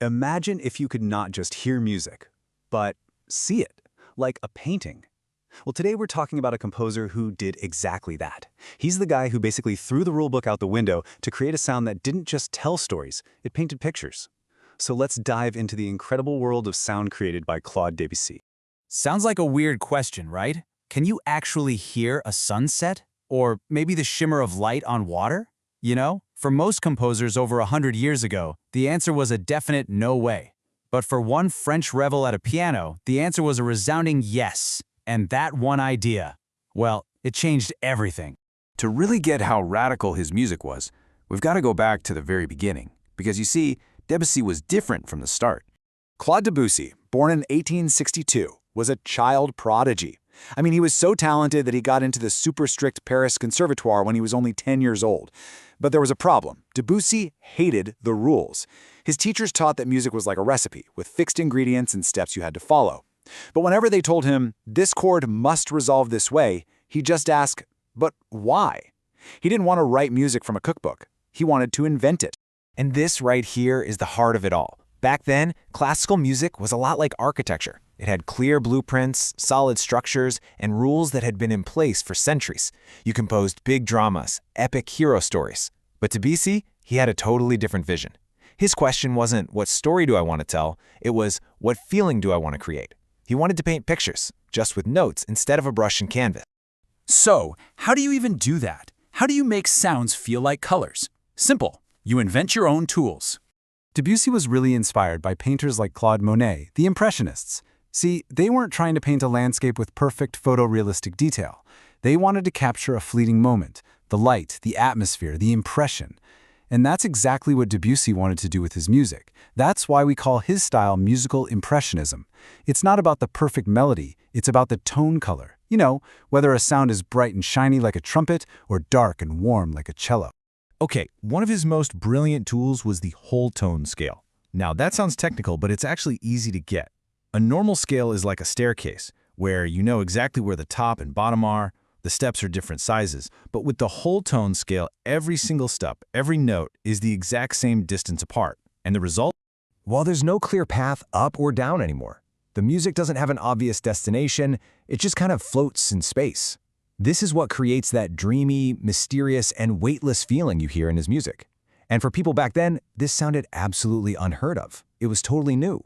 Imagine if you could not just hear music, but see it, like a painting. Well, today we're talking about a composer who did exactly that. He's the guy who basically threw the rulebook out the window to create a sound that didn't just tell stories, it painted pictures. So let's dive into the incredible world of sound created by Claude Debussy. Sounds like a weird question, right? Can you actually hear a sunset? Or maybe the shimmer of light on water? You know, for most composers over 100 years ago, the answer was a definite no way. But for one French rebel at a piano, the answer was a resounding yes. And that one idea, well, it changed everything. To really get how radical his music was, we've got to go back to the very beginning. Because you see, Debussy was different from the start. Claude Debussy, born in 1862, was a child prodigy. I mean, he was so talented that he got into the super strict Paris Conservatoire when he was only 10 years old. But there was a problem. Debussy hated the rules. His teachers taught that music was like a recipe, with fixed ingredients and steps you had to follow. But whenever they told him, this chord must resolve this way, he'd just ask, but why? He didn't want to write music from a cookbook. He wanted to invent it. And this right here is the heart of it all. Back then, classical music was a lot like architecture. It had clear blueprints, solid structures, and rules that had been in place for centuries. You composed big dramas, epic hero stories. But Debussy, he had a totally different vision. His question wasn't, what story do I want to tell? It was, what feeling do I want to create? He wanted to paint pictures, just with notes instead of a brush and canvas. So, how do you even do that? How do you make sounds feel like colors? Simple. You invent your own tools. Debussy was really inspired by painters like Claude Monet, the Impressionists. See, they weren't trying to paint a landscape with perfect photorealistic detail. They wanted to capture a fleeting moment, the light, the atmosphere, the impression. And that's exactly what Debussy wanted to do with his music. That's why we call his style musical impressionism. It's not about the perfect melody, it's about the tone color. You know, whether a sound is bright and shiny like a trumpet or dark and warm like a cello. Okay, one of his most brilliant tools was the whole tone scale. Now, that sounds technical, but it's actually easy to get. A normal scale is like a staircase, where you know exactly where the top and bottom are. The steps are different sizes, but with the whole tone scale, every single step, every note is the exact same distance apart. And the result? Well, there's no clear path up or down anymore. The music doesn't have an obvious destination, it just kind of floats in space. This is what creates that dreamy, mysterious, and weightless feeling you hear in his music. And for people back then, this sounded absolutely unheard of. It was totally new.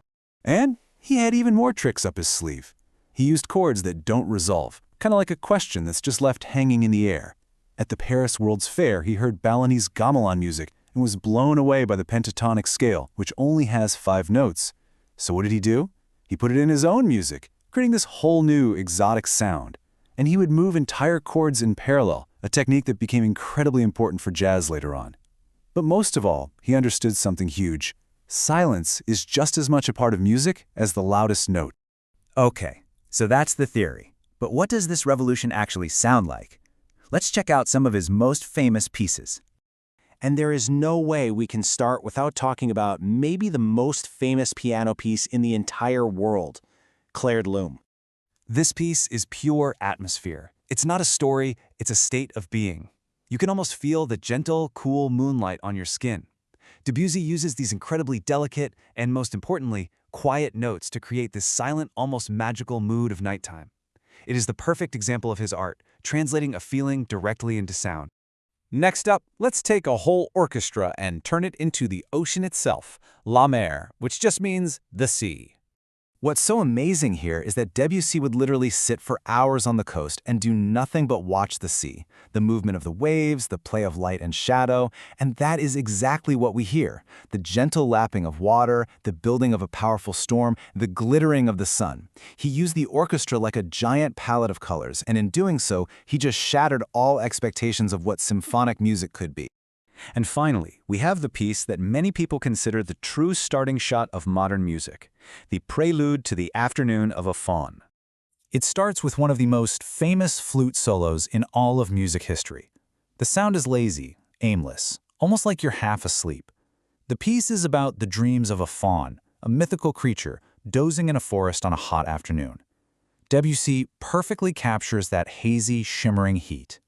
And he had even more tricks up his sleeve. He used chords that don't resolve, kind of like a question that's just left hanging in the air. At the Paris World's Fair, he heard Balinese gamelan music and was blown away by the pentatonic scale, which only has 5 notes. So what did he do? He put it in his own music, creating this whole new exotic sound. And he would move entire chords in parallel, a technique that became incredibly important for jazz later on. But most of all, he understood something huge. Silence is just as much a part of music as the loudest note. Okay, so that's the theory. But what does this revolution actually sound like? Let's check out some of his most famous pieces. And there is no way we can start without talking about maybe the most famous piano piece in the entire world, Claire de Lune. This piece is pure atmosphere. It's not a story, it's a state of being. You can almost feel the gentle, cool moonlight on your skin. Debussy uses these incredibly delicate and, most importantly, quiet notes to create this silent, almost magical mood of nighttime. It is the perfect example of his art, translating a feeling directly into sound. Next up, let's take a whole orchestra and turn it into the ocean itself, la mer, which just means the sea. What's so amazing here is that Debussy would literally sit for hours on the coast and do nothing but watch the sea, the movement of the waves, the play of light and shadow, and that is exactly what we hear. The gentle lapping of water, the building of a powerful storm, the glittering of the sun. He used the orchestra like a giant palette of colors, and in doing so, he just shattered all expectations of what symphonic music could be. And finally, we have the piece that many people consider the true starting shot of modern music, the prelude to the Afternoon of a Faun. It starts with one of the most famous flute solos in all of music history. The sound is lazy, aimless, almost like you're half asleep. The piece is about the dreams of a faun, a mythical creature dozing in a forest on a hot afternoon. Debussy perfectly captures that hazy, shimmering heat.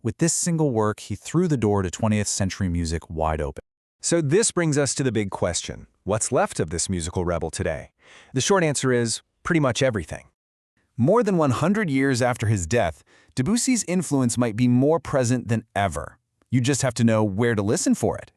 With this single work, he threw the door to 20th century music wide open. So this brings us to the big question. What's left of this musical rebel today? The short answer is pretty much everything. More than 100 years after his death, Debussy's influence might be more present than ever. You just have to know where to listen for it.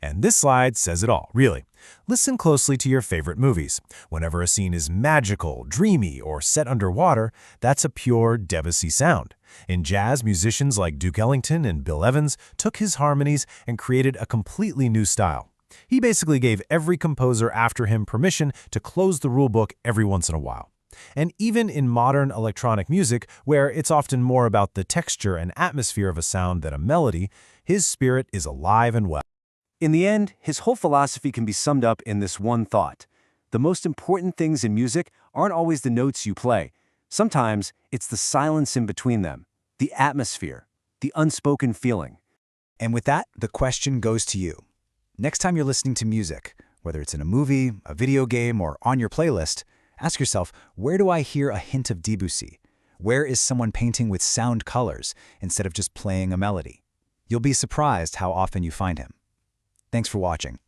And this slide says it all, really. Listen closely to your favorite movies. Whenever a scene is magical, dreamy, or set underwater, that's a pure Debussy sound. In jazz, musicians like Duke Ellington and Bill Evans took his harmonies and created a completely new style. He basically gave every composer after him permission to close the rulebook every once in a while. And even in modern electronic music, where it's often more about the texture and atmosphere of a sound than a melody, his spirit is alive and well. In the end, his whole philosophy can be summed up in this one thought. The most important things in music aren't always the notes you play. Sometimes it's the silence in between them, the atmosphere, the unspoken feeling. And with that, the question goes to you. Next time you're listening to music, whether it's in a movie, a video game, or on your playlist, ask yourself, where do I hear a hint of Debussy? Where is someone painting with sound colors instead of just playing a melody? You'll be surprised how often you find him. Thanks for watching.